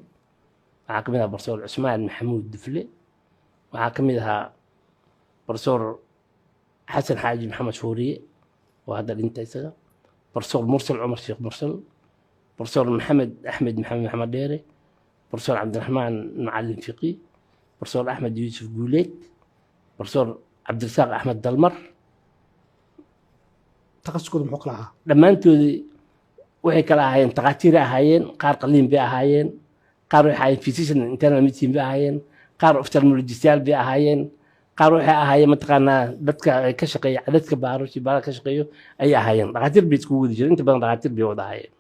waxaa ka mid ahaa barsoor Cismaan Maxamuud Dufle waxaa ka mid ahaa barsoor Xasan Xaaji Maxamed Shuuriye oo hadda dhintay isaga barsoor Mursal Cumar Sheekh Mursal barsoor Maxamed Axmed Maxamed Dheere barsoor Cabdiraxmaan Macalin Fiqi barsoor Axmed Yuusuf Guuleed barsoor Cabdirasaaq Axmed Dalmar taqasuskooda muxuu kala ahaa dhammaantoodii waxay kala ahaayeen takhaatiir ahaayeen qaar qaliin bay ahaayeen qaar waxay ahaayeen physician internal medicine bay ahaayeen qaar ophthalmologistyaal bay ahaayeen qaar waxay ahaayeen mataqaanaa dadka ka shaqeeya cadadka baaro shibaara ka shaqeeyo ayay ahaayeen dhakhaatiir bay iskugu wadi jireen inta badan dhakhaatiir bay wada ahaayeen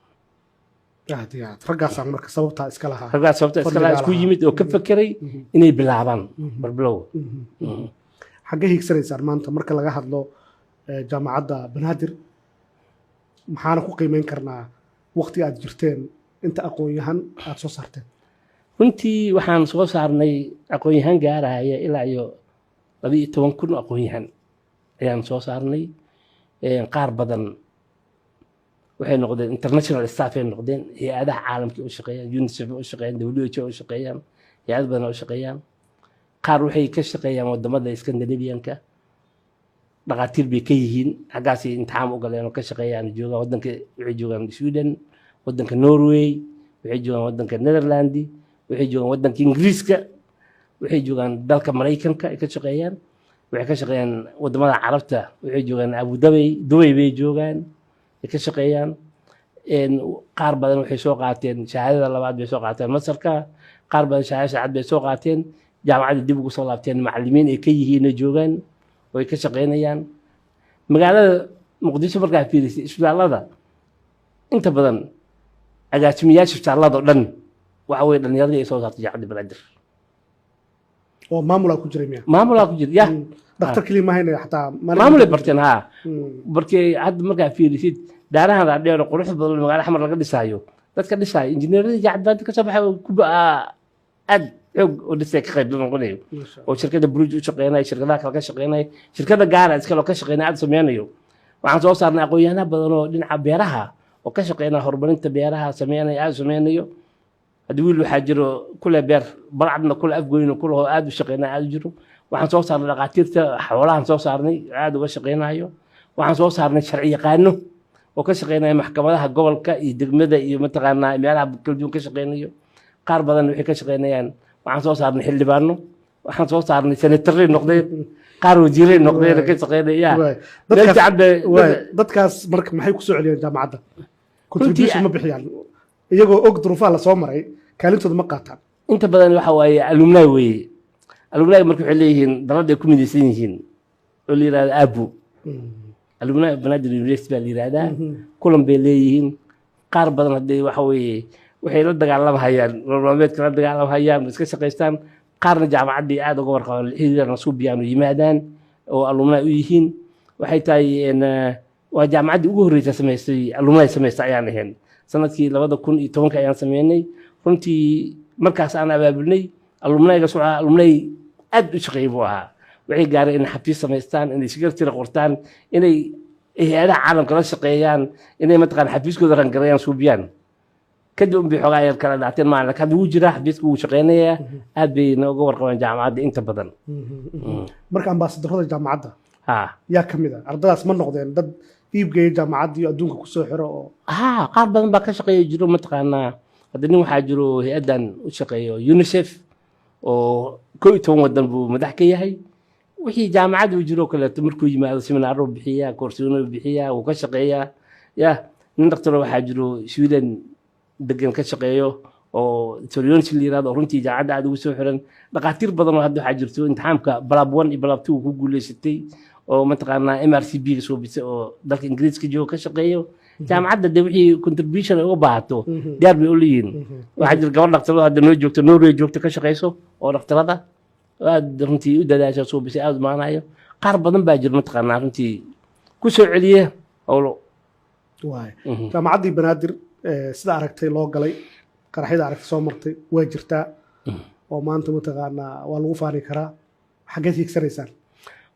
raggaasaan marka sababtaa iska lahaa raggaas sababtaa iska lahaa isku yimid oo ka fekeray inay bilaabaan barbilow xaggee hiigsanaysaan maanta marka laga hadlo jaamacadda banaadir maxaana ku qiimeyn karnaa waqti aad jirteen inta aqoon-yahan aad soo saarteen runtii waxaan soo saarnay aqoon-yahan gaaraya ilaa iyo 12,000 aqoon-yahan ayaan soo saarnay qaar badan waxay noqdeen international staff ay noqdeen hay-adaha caalamka u shaqeeyaan UNICEF u shaqeeyaan WHO u shaqeeyaan hay-ad badan u shaqeeyaan qaar waxay ka shaqeeyaan wadamada Scandinavian-ka dhakhaatiir bay ka yihiin xaggaasay imtixaan u galeen oo ka shaqeeyaan joogaan wadanka waxay joogaan Sweden wadanka Norway waxay joogaan wadanka Netherland waxay joogaan wadanka Ingiriiska waxay joogaan dalka Mareykanka ay ka shaqeeyaan waxay ka shaqeeyaan wadamada Carabta waxay joogaan Abu Dhabi Dubai bay joogaan ay ka shaqeeyaan qaar badan waxay soo qaateen shahaadada labaad bay soo qaateen masarka qaar badan shahaadada bay soo qaateen jaamacadda dib ugu soo laabteen macallimiin ay ka yihiin oo joogaan way ka shaqeynayaan magaalada Muqdisho markaa fiirisay isbitaalada inta badan agaasimayaasha isbitaalada oo dhan waxa way dhalinyarada ay soo saartay jaamacadda Banaadir oo maamulaa ku jiray miya maamulaa ku jira dhakhtar kaliya ma haynayo xataa maamulay barteen markii hadda markaa fiirisid daarahan dhaadheer oo qurux badan magaalada xamar laga dhisaayo dadka dhisaayo injineerada jaamacadda ka soo baxay ku aad xoog oo dhisay ka qayb noqonayo oo shirkadda Bruge u shaqeynay shirkadaha kale ka shaqeynay shirkadda gaara iska loo ka shaqeynay aad sameynayo waxaan soo saarnay aqoon-yahano badan oo dhinaca beeraha oo ka shaqeynaya horumarinta beeraha sameynaya aad sameynayo haddii wiil waxaa jiro kule beer balcadna kule afgoyno kule oo aad u shaqeynaya aad u jiro waxaan soo saarnay dhakhaatiirta xoolahan soo saarnay aad uga shaqeynayo waxaan soo saarnay sharci yaqaano oo ka shaqeynaya maxkamadaha gobolka iyo degmada iyo mataqaanaa meelaha kala duwan ka shaqeynayo qaar badan waxay ka shaqeynayaan waxaan soo saarnay xildhibaano waxaan soo saarnay senataray noqdeen qaar wasiiray noqdeen ka shaqeynaya dadkaas marka maxay ku soo celiyeen jaamacadda contribution ma bixiyaan iyagoo og duruufaha la soo maray kaalintooda ma qaataan inta badan waxa waaye alumni weeye alumni marka waxay leeyihiin daladay ku midaysan yihiin oo la yiraahdo abu alumni Banaadir University baa la yiraahdaa kulan bay leeyihiin qaar badan hadday waxa weeye waxay la dagaalamahayaan nololeedka la dagaalamahayaan iska shaqeystaan qaarna jaamacaddii aad uga warqabaan xiriirna suubiyaan u yimaadaan oo alumni u yihiin waxay tahay waa jaamacaddii ugu horreysay samaysay alumnay samaystay ayaan ahayn sanadkii 2010 ayaan sameynay runtii markaas aan abaabulnay alumnayga socdaa alumnay aad u shaqeeyay buu ahaa waxay gaareen inay xafiis samaystaan inay secretary qortaan inay hay'adaha caalamka la shaqeeyaan inay mataqaan xafiiskooda rangareeyaan suubiyaan kadib un bay xoogaa yar kala dhacteen maalin hadda wuu jiraa xafiiska wuu shaqeynayaa aad bay nooga warqabaan jaamacadda inta badan marka ambaasadorada jaamacadda ha yaa ka mid ah ardadaas ma noqdeen dad iibgeeya jaamacadda iyo adduunka kusoo xiro oo ha qaar badan baa ka shaqeeya jiro mataqaanaa hadda nin waxaa jiro hay-addan u shaqeeyo unicef oo 11 wadan buu madax ka yahay wixii jaamacadda uu jiro kaleeto markuu yimaado seminaaro bixiyaa koorsooyin bixiyaa wuu ka shaqeeyaa ya nin dhakhtar waxaa jiro Sweden degan ka shaqeeyo oo Toriyonsi la yiraahdo runtii jaamacadda aad ugu soo xiran dhaqaatiir badan oo hadda waxaa jirto imtixaanka Blab 1 iyo Blab 2 ku guuleysatay oo mataqaanaa MRCB ka soo bisay oo dalka Ingiriiska jooga ka shaqeeyo jaamacadda de wixii contribution ay u baahato diyaar bay u leeyihiin waxaa jira gabadh dhakhtarada hadda noo joogto Norway joogto ka shaqeyso oo dhakhtarada aad runtii u dadaasha soo bisay aad maanayo qaar badan baa jira mataqaanaa runtii ku soo celiye howlo waay jaamacaddii banaadir sida aragtay loo galay qaraxyada aragtay soo martay way jirtaa oo maanta mataqaanaa waa lagu faani karaa xaggeed hiigsanaysaan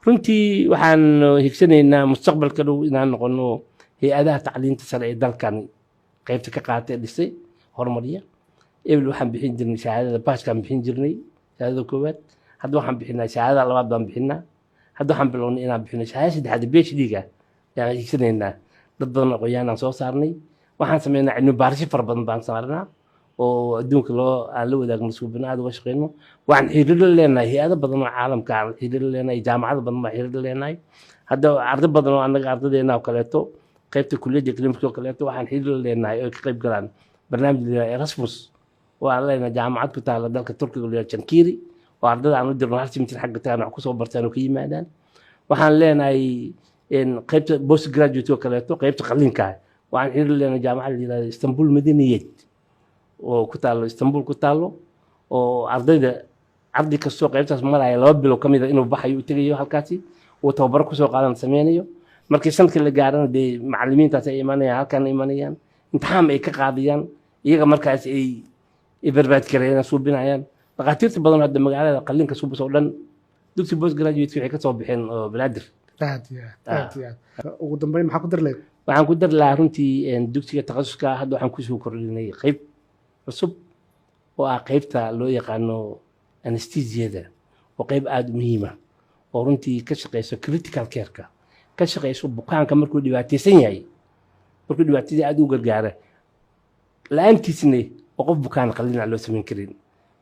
runtii waxaan higsanaynaa mustaqbalka dhow inaan noqono hay-adaha tacliinta sare ee dalkan qaybta ka qaatay dhisay horumariya ebel waxaan bixin jirnay shahaadada baaskaan bixin jirnay shahaadada koowaad hadda waxaan bixinaa shahaadada labaad baan bixinaa hadda waxaan bilownay inaan bixino shahaadada saddexaad PhD-ga ayaan higsanaynaa dad badan aqoon-yahan aan soo saarnay waxaan sameynaa cilmi baarisyo fara badan baan saarnaa oo adduunka aan la wadaagno suubina aad uga shaqeyno waxaan xiriir la leenahay hay-ado badan oo caalamka aan xiriir la leenahay jaamacado badan baan xiriir la leenahay hadda arday badan oo annaga ardadeena oo kaleeto qaybta kulliyadda clinical oo kaleeto waxaan xiriir la leenahay oo ka qayb galaan barnaamij la Erasmus oo aan leenahay jaamacad ku taala dalka Turkiga oo Chankiri oo ardada aan u dirno hal simitir xagga taana wax ku soo bartaan oo ka yimaadaan waxaan leenahay in qaybta post graduate oo kaleeto qaybta qalliinka waxaan xiriir la leenahay jaamacad la yiraahdo Istanbul Madaniyad oo ku taalo Istanbul ku taalo oo arday kastoo qaybtaas maraya 2 bilo kamid ah inuu baxayo u tagayo halkaasi oo tababar ku soo qaadan sameynayo markii sanadkii la gaarana de macallimiintaas ay imanayaan halkan imanayaan imtixaan ay ka qaadiyaan iyaga markaas ay barbaad kareen suubinayaan dhaqaatiirta badan hadda magaalada qalliinka suubis oo dhan dugsi post graduate waxay ka soo bixeen oo banaadir aad ugu dambeyn maxaa ku dar leeyahay waxaan ku dar lahaa runtii dugsiga takhasuska hadda waxaan ku soo kordhinay qayb cusub oo ah qaybta loo yaqaano anesthesiada oo qayb aad muhiim ah oo runtii ka shaqeyso critical care-ka ka shaqeyso bukaanka markuu dhibaataysan yahay markuu dhibaatadii aad u gargaara la'aantiisna oo qof bukaan qalliin aan loo samayn karin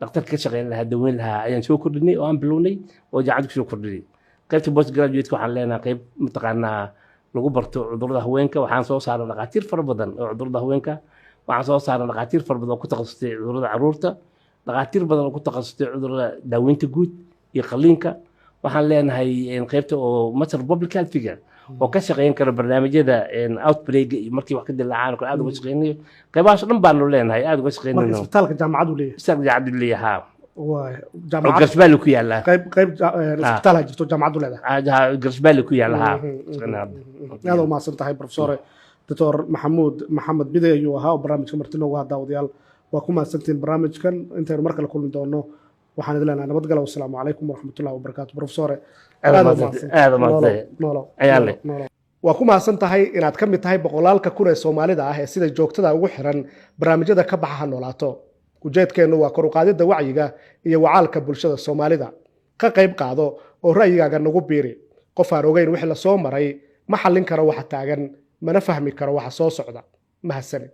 dhakhtarka ka shaqeyn lahaa daweyn lahaa ayaan soo kordhinay oo aan bilownay oo jaamacad ku soo kordhinay qaybta post graduate waxaan leenahay qayb mataqaanaa lagu barto cudurrada haweenka waxaan soo saaray dhaqaatiir fara badan oo cudurrada haweenka waxaan soo saaray dhaqaatiir fara badan oo ku takhasustay cudurrada carruurta dhaqaatiir badan oo ku takhasustay cudurrada daaweynta guud iyo qalliinka waxaan leenahay qaybta oo Masar Public Health-ga oo ka shaqeyn kara barnaamijyada outbreak iyo markii wax ka dilaacaan oo aad uga shaqeynayo qaybahaas dhan baan leenahay aad uga shaqeynayno marka isbitaalka jaamacadu leeyahay jaamacadu leeyahay waay jaamacad Garsbaali ku yaala qayb isbitaal jirto jaamacadu leedahay Garsbaali ku yaala aad u maasan tahay professor Dr. Maxamed Bide ayuu ahaa oo barnaamijka marti noogu hadda wadayaal waa ku maasantiin barnaamijkan intaynu mar kale kulmi doono waxaan idin leenahay nabadgalo wassalaamu calaykum waraxmatullahi wabarakaatu professor waa ku mahadsan tahay inaad ka mid tahay boqolaalka kun ee Soomaalida ah ee sida joogtada ugu xiran barnaamijyada ka baxa ha noolaato ujeedkeenu waa kor u qaadida wacyiga iyo wacaalka bulshada Soomaalida ka qayb qaado oo ra'yigaaga nagu biiri qof aan ogeyn wixii la soo maray ma xallin karo waxa taagan mana fahmi karo waxa soo socda mahadsanid